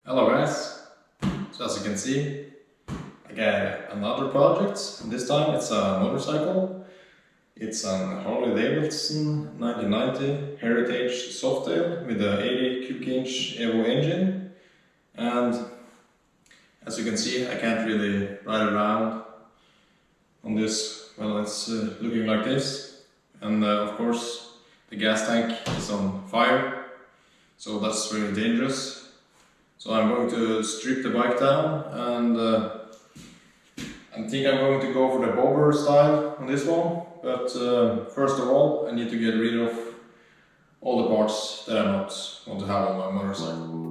Hello guys, so as you can see I got another project, and this time it's a motorcycle. It's a Harley-Davidson 1990 Heritage Softail with a 80 cubic inch Evo engine, and as you can see I can't really ride around on this. Well, it's looking like this, and of course the gas tank is on fire, so that's really dangerous. So I'm going to strip the bike down, and I think I'm going to go for the bobber style on this one. But first of all, I need to get rid of all the parts that I don't want to have on my motorcycle.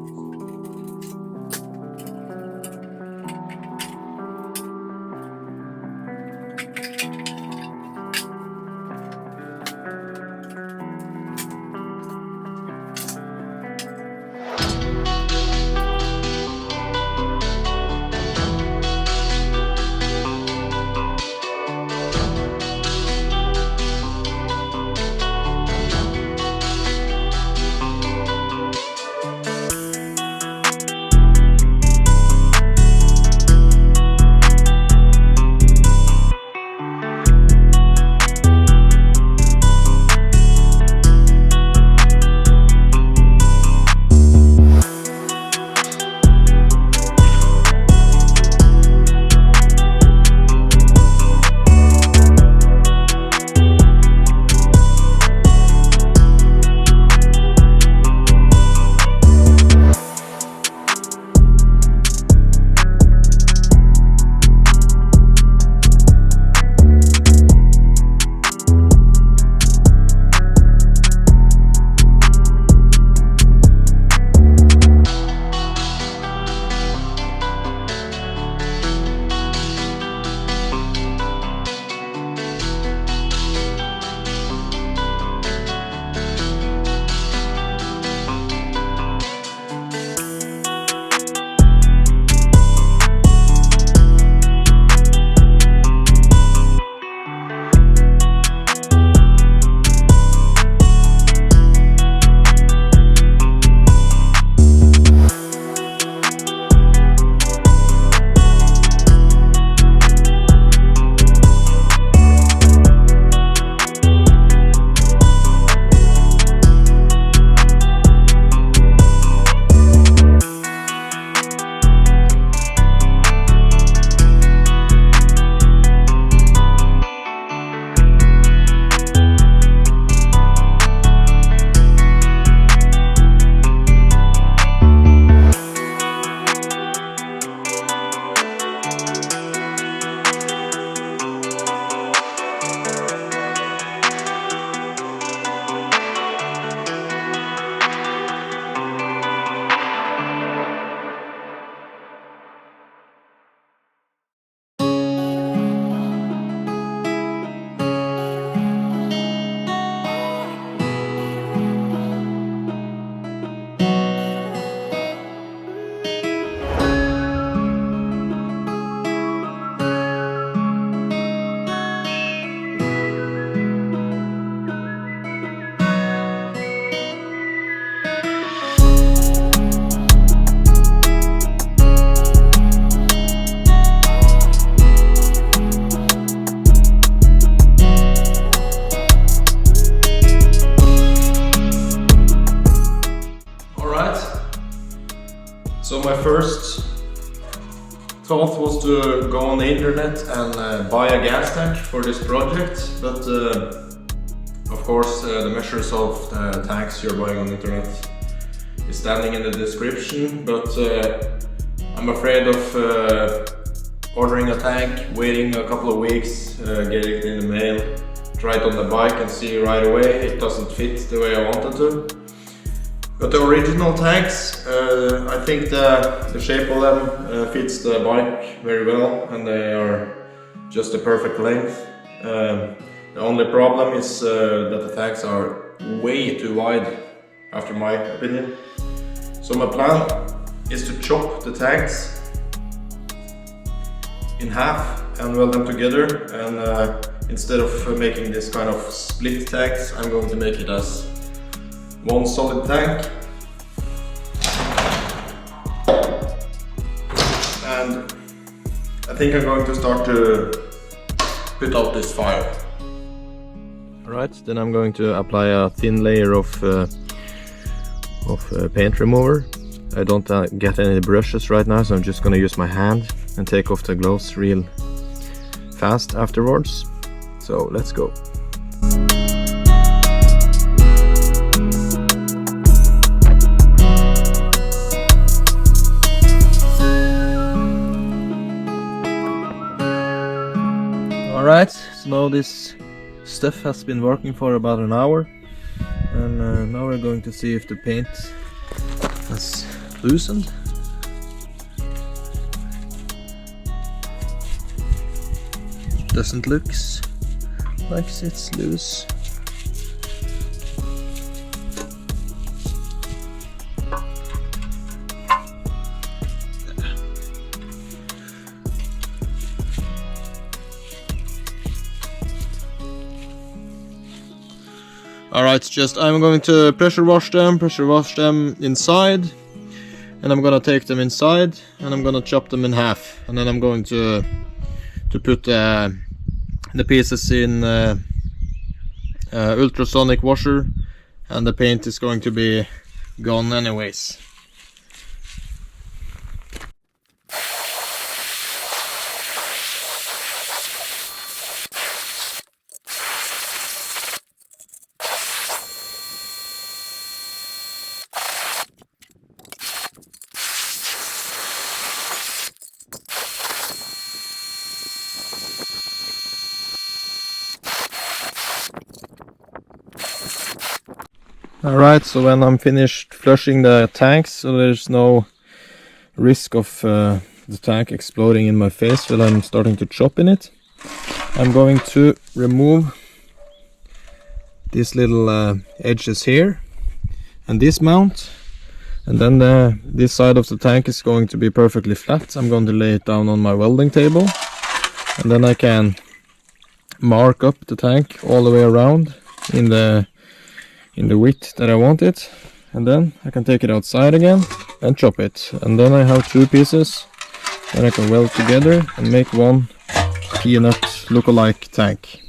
So my first thought was to go on the internet and buy a gas tank for this project, but of course the measures of the tanks you're buying on the internet is standing in the description, but I'm afraid of ordering a tank, waiting a couple of weeks, getting it in the mail, try it on the bike and see right away it doesn't fit the way I wanted to. But the original tanks, I think the shape of them fits the bike very well, and they are just the perfect length. The only problem is that the tanks are way too wide, after my opinion. So my plan is to chop the tanks in half and weld them together, and instead of making this kind of split tanks, I'm going to make it as one solid tank. and I think I'm going to start to put out this fire. Alright, then I'm going to apply a thin layer of paint remover. I don't get any brushes right now, so I'm just gonna use my hand and take off the gloves real fast afterwards. So let's go. Alright, so now this stuff has been working for about an hour, and now we're going to see if the paint has loosened. Doesn't look like it's loose. Alright, I'm going to pressure wash them inside, and I'm gonna take them inside and I'm gonna chop them in half, and then I'm going to put the pieces in ultrasonic washer, and the paint is going to be gone anyways. Alright, so when I'm finished flushing the tanks, so there's no risk of the tank exploding in my face while I'm starting to chop in it, I'm going to remove these little edges here and this mount, and then this side of the tank is going to be perfectly flat. I'm going to lay it down on my welding table, and then I can mark up the tank all the way around in the width that I want it, and then I can take it outside again and chop it, and then I have two pieces that I can weld together and make one peanut look-alike tank.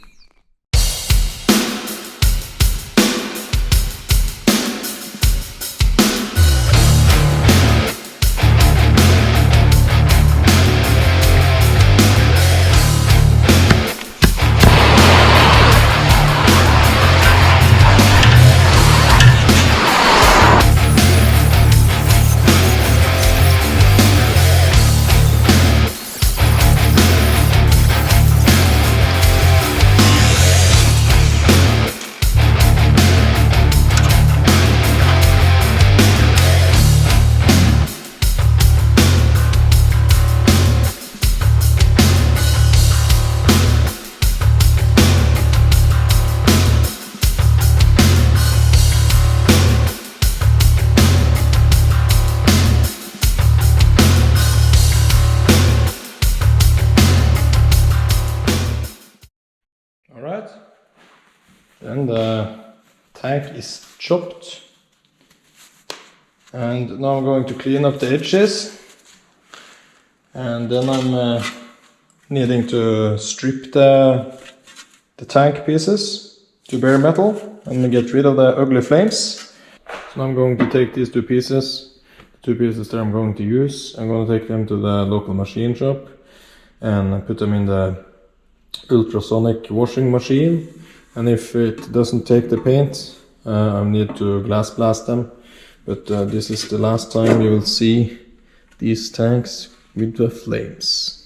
Alright, then the tank is chopped, and now I'm going to clean up the edges, and then I'm needing to strip the tank pieces to bare metal and get rid of the ugly flames. So now I'm going to take these two pieces that I'm going to use. I'm going to take them to the local machine shop and put them in the ultrasonic washing machine, and if it doesn't take the paint, I need to glass blast them, but this is the last time you will see these tanks with the flames.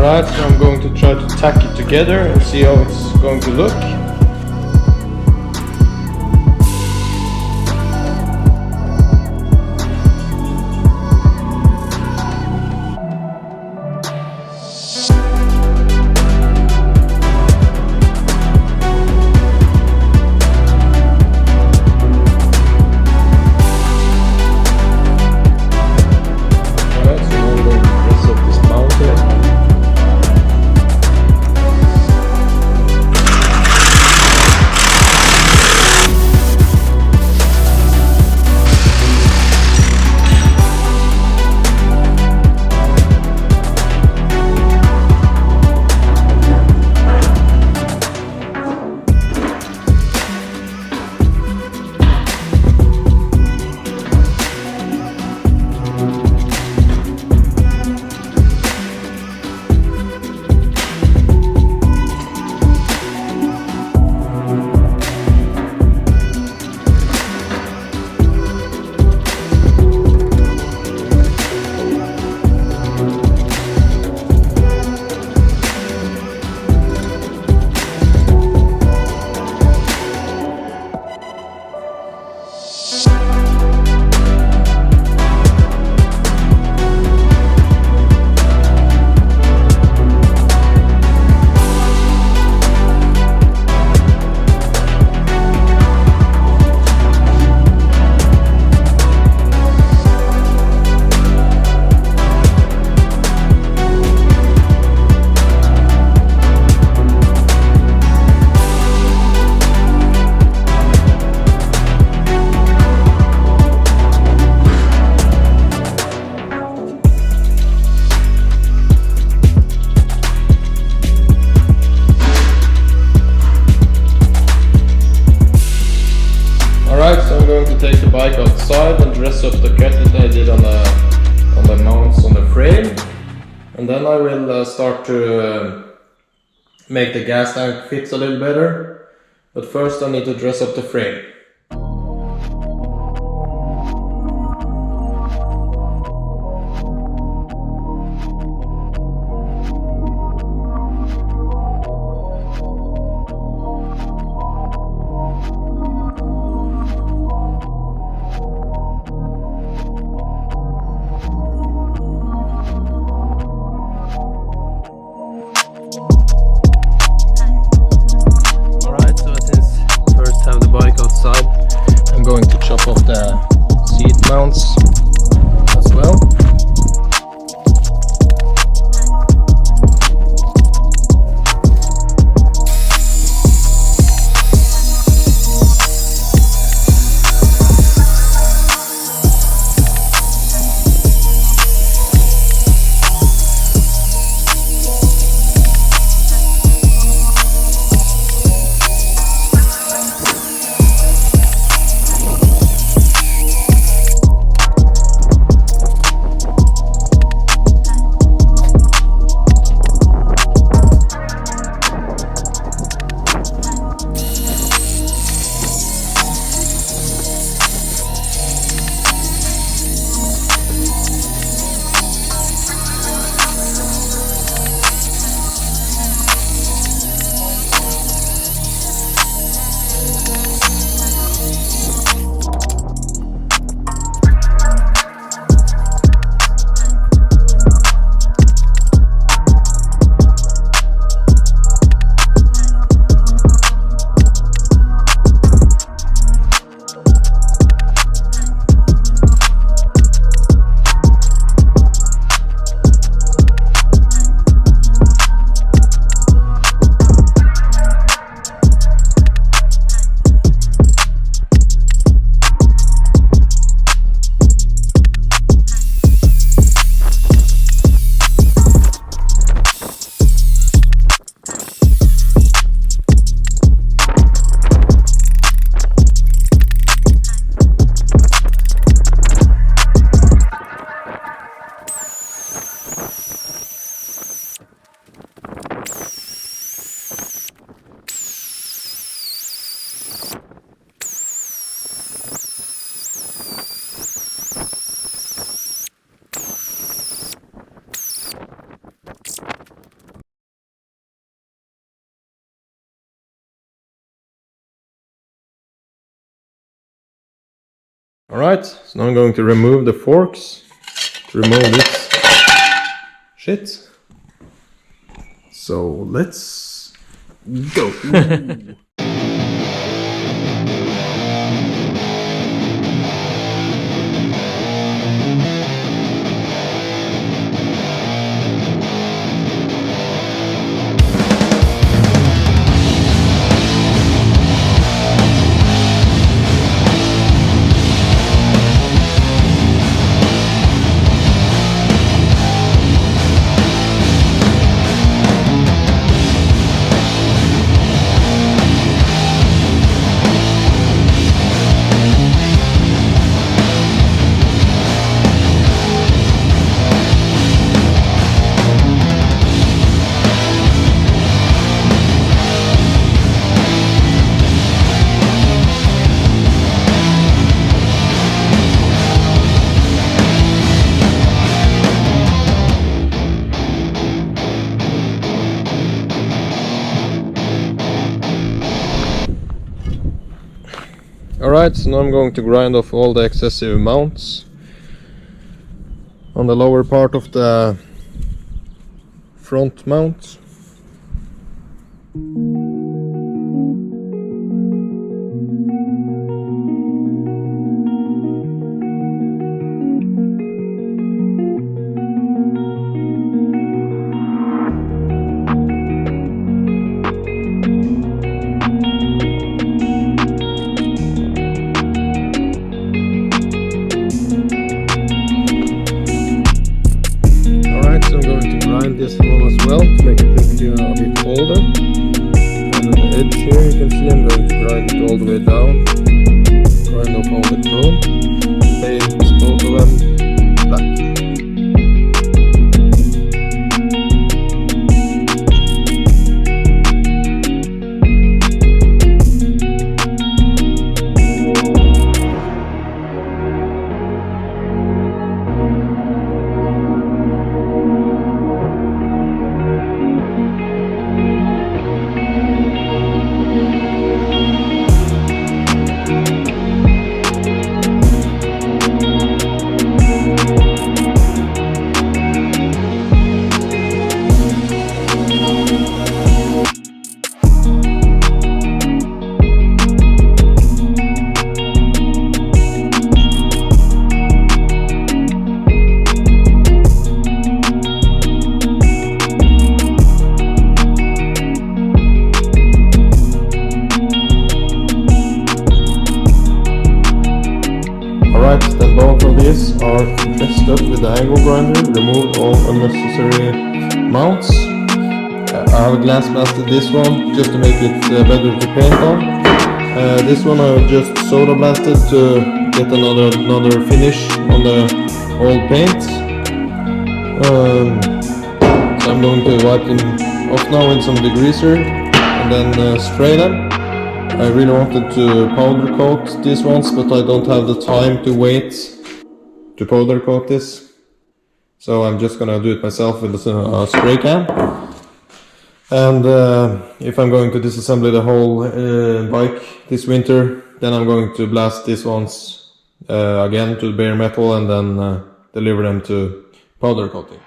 Alright, so I'm going to try to tack it together and see how it's going to look. So I'm going to take the bike outside and dress up the cut that I did on the mounts on the frame, and then I will start to make the gas tank fits a little better. But first I need to dress up the frame. I'm going to chop off the seat mounts as well. Alright, so now I'm going to remove the forks to remove this shit. So let's go. Alright, so now I'm going to grind off all the excessive mounts on the lower part of the front mount. This one as well to make it look a bit older. And on the edge here you can see I'm going to grind it all the way down. Grind off all the chrome. Paint both of them black. Then both of these are messed up with the angle grinder, removed all unnecessary mounts. I have glass blasted this one just to make it better to paint on. This one I just soda blasted to get another finish on the old paint. So I'm going to wipe them off now with some degreaser and then spray them. I really wanted to powder coat these ones, but I don't have the time to wait to powder coat this. So I'm just gonna do it myself with a spray can. And if I'm going to disassemble the whole bike this winter, then I'm going to blast these ones again to bare metal and then deliver them to powder coating.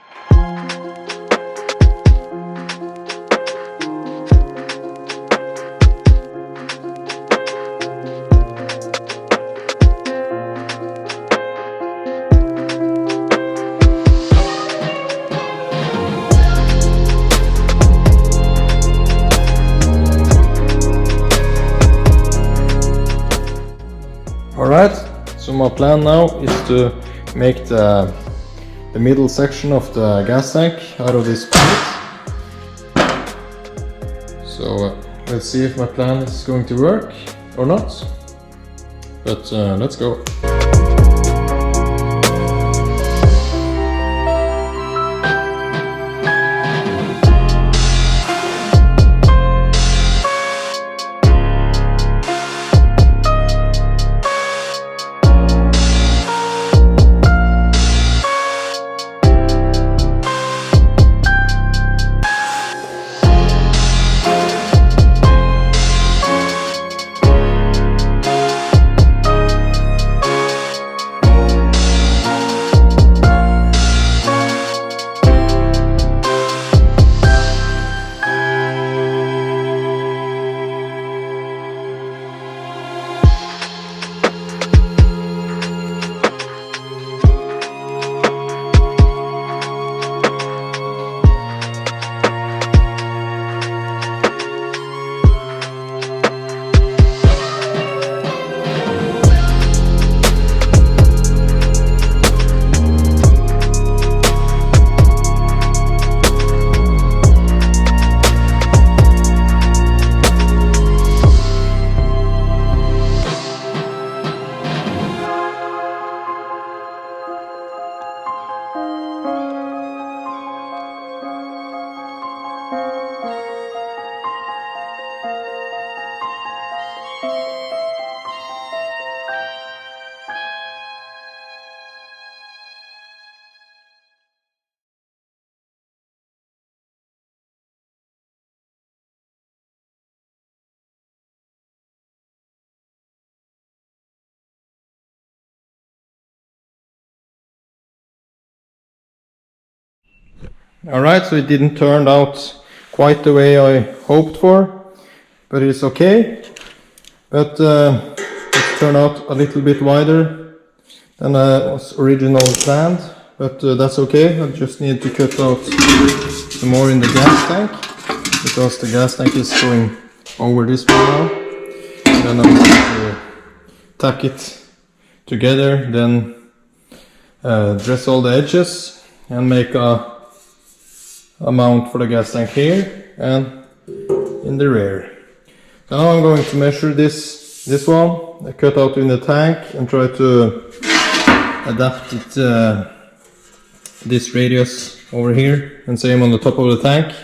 Alright, so my plan now is to make the middle section of the gas tank out of this paint. So let's see if my plan is going to work or not. But let's go. Alright, so it didn't turn out quite the way I hoped for, but it's okay. But it turned out a little bit wider than was originally planned, but that's okay. I just need to cut out some more in the gas tank, because the gas tank is going over this one now. And then I'm going to tack it together, then dress all the edges and make a mount for the gas tank here and in the rear. So now I'm going to measure this one, I cut out in the tank and try to adapt it this radius over here and same on the top of the tank.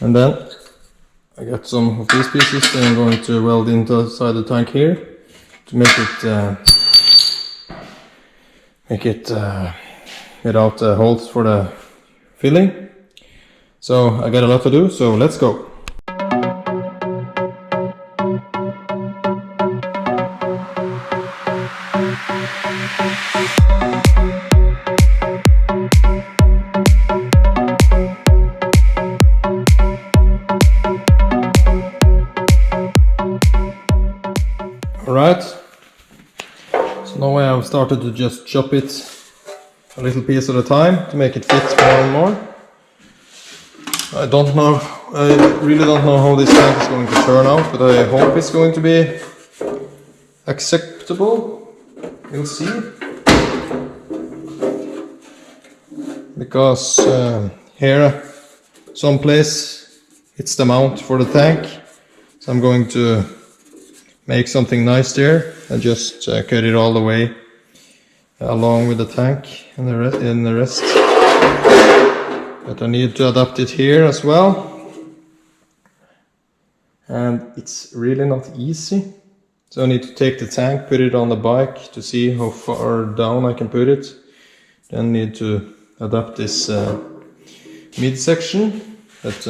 And then I got some of these pieces that I'm going to weld inside the tank here to make it without holes for the filling. So I got a lot to do, so let's go. Alright, so now I have started to just chop it a little piece at a time to make it fit more and more. I really don't know how this tank is going to turn out, but I hope it's going to be acceptable. We'll see. Because here, someplace, it's the mount for the tank. So I'm going to make something nice there and just cut it all the way along with the tank and the rest. But I need to adapt it here as well, and it's really not easy. So I need to take the tank, put it on the bike to see how far down I can put it. Then need to adapt this midsection, but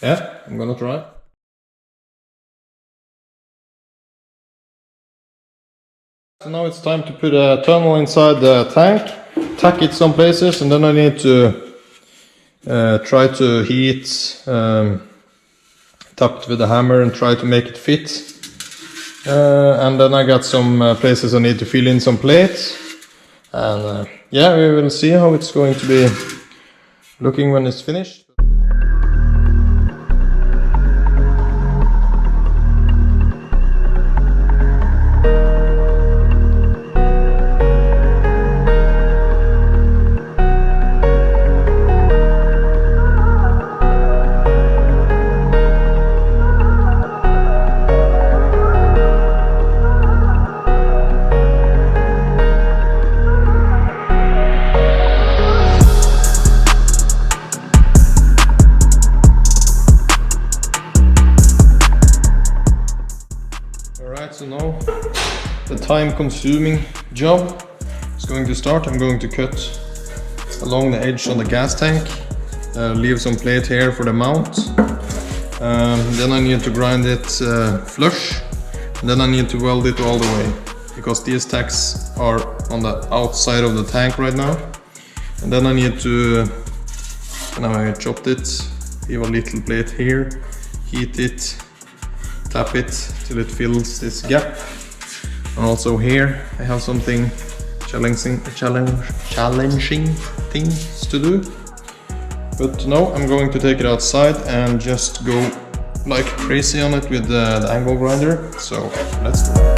yeah, I'm gonna try. So now it's time to put a tunnel inside the tank, tack it some places, and then I need to try to heat, tap it with a hammer and try to make it fit. And then I got some places I need to fill in some plates. And yeah, we will see how it's going to be looking when it's finished. So now the time-consuming job is going to start. I'm going to cut along the edge on the gas tank, leave some plate here for the mount. Then I need to grind it flush, and then I need to weld it all the way, because these tacks are on the outside of the tank right now. And then I need to, now I chopped it, leave a little plate here, heat it, tap it till it fills this gap. And also here I have something challenging things to do. But now I'm going to take it outside and just go like crazy on it with the angle grinder. So let's go.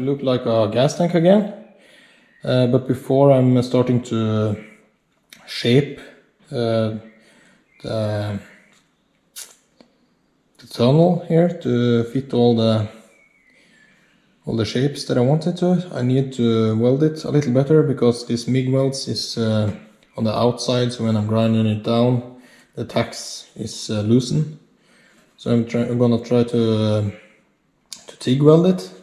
look like a gas tank again. But before I'm starting to shape the tunnel here to fit all the shapes that I wanted to, I need to weld it a little better because this MIG welds is on the outside, so when I'm grinding it down, the tacks is loosened. So I'm gonna try to TIG weld it.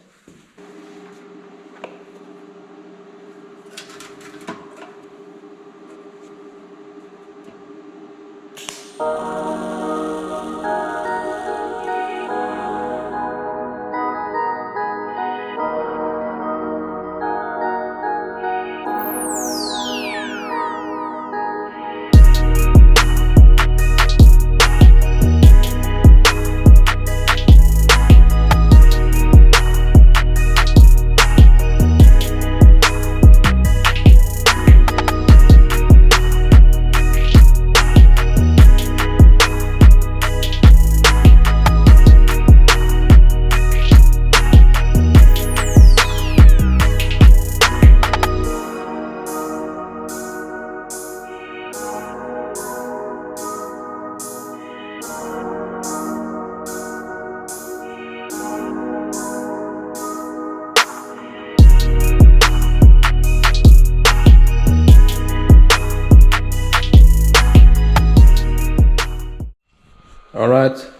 Alright,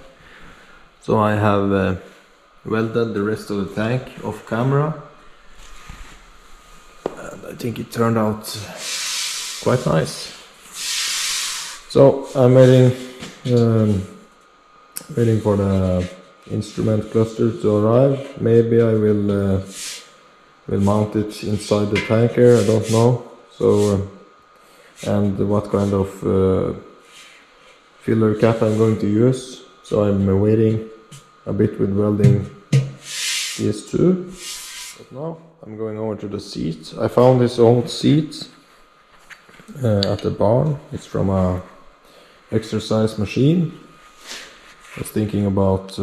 so I have welded the rest of the tank off camera, and I think it turned out quite nice. So I'm waiting for the instrument cluster to arrive. Maybe I will mount it inside the tanker, I don't know. So and what kind of filler cap I'm going to use, so I'm waiting a bit with welding these two. But now I'm going over to the seat. I found this old seat at the barn. It's from a exercise machine. I was thinking about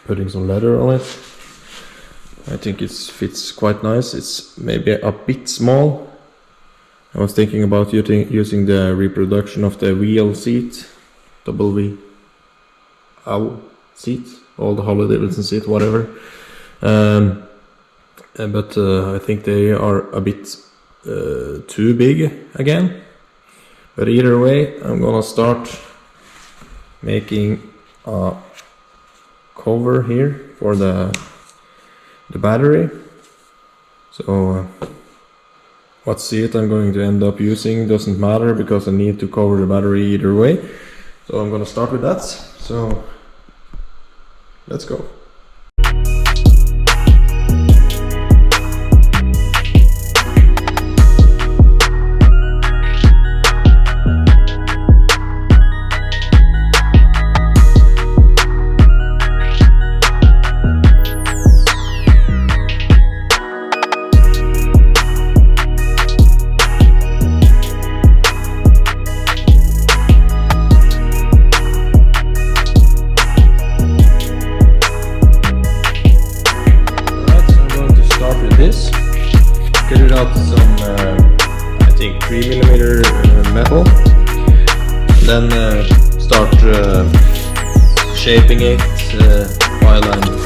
putting some leather on it. I think it fits quite nice. It's maybe a bit small. I was thinking about using the reproduction of the wheel seat, double V, owl seat, all the Harley-Davidson seat, whatever. But I think they are a bit too big again. But either way, I'm gonna start making a cover here for the battery. So what seat I'm going to end up using doesn't matter because I need to cover the battery either way. So I'm gonna start with that. So let's go. Get it out some, I think 3mm metal, then start shaping it while I'm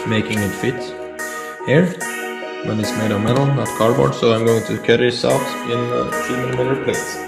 making it fit here, when it's made of metal, not cardboard. So I'm going to cut this out in 3mm plates.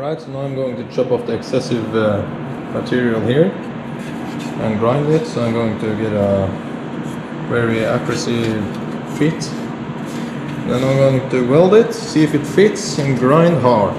Alright, so now I'm going to chop off the excessive material here and grind it, so I'm going to get a very accuracy fit. Then I'm going to weld it, see if it fits, and grind hard.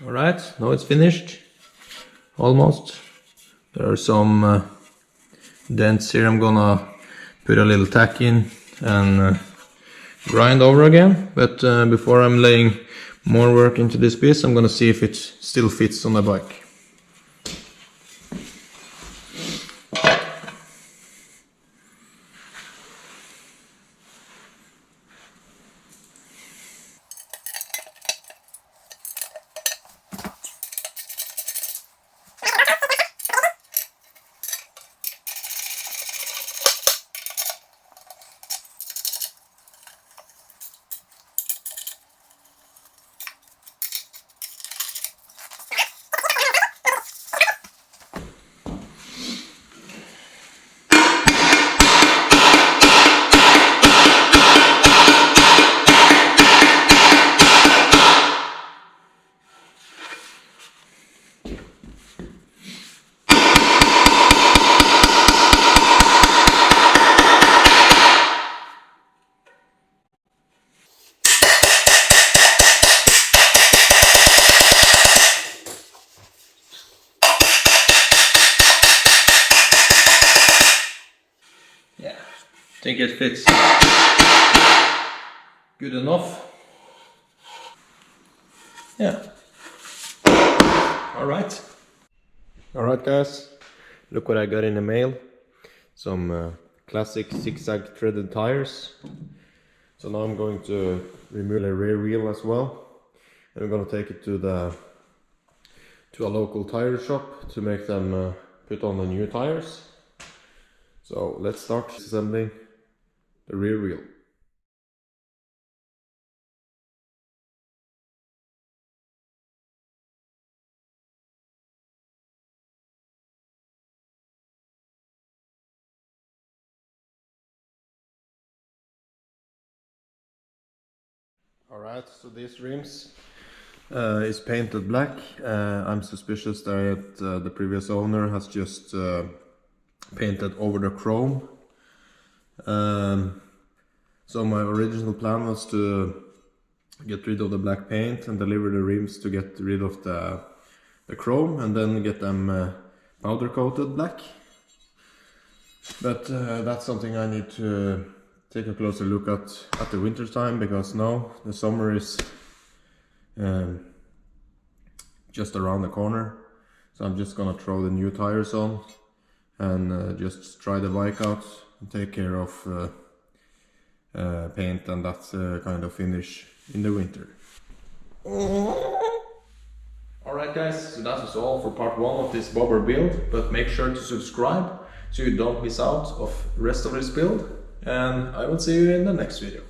Alright, now it's finished, almost. There are some dents here. I'm gonna put a little tack in and grind over again. But before I'm laying more work into this piece, I'm gonna see if it still fits on the bike. Yeah, I think it fits good enough. Yeah. Alright. Alright guys, look what I got in the mail. Some classic zigzag threaded tires. So now I'm going to remove the rear wheel as well. And I'm going to take it to a local tire shop to make them put on the new tires. So let's start assembling the rear wheel. Alright, so these rims is painted black. I'm suspicious that the previous owner has just painted over the chrome. So my original plan was to get rid of the black paint and deliver the rims to get rid of the chrome and then get them powder coated black. But that's something I need to take a closer look at the winter time, because now the summer is just around the corner. So I'm just gonna throw the new tires on and just try the bike out and take care of paint and that kind of finish in the winter. Alright guys, so that was all for part 1 of this bobber build, but make sure to subscribe so you don't miss out of the rest of this build, and I will see you in the next video.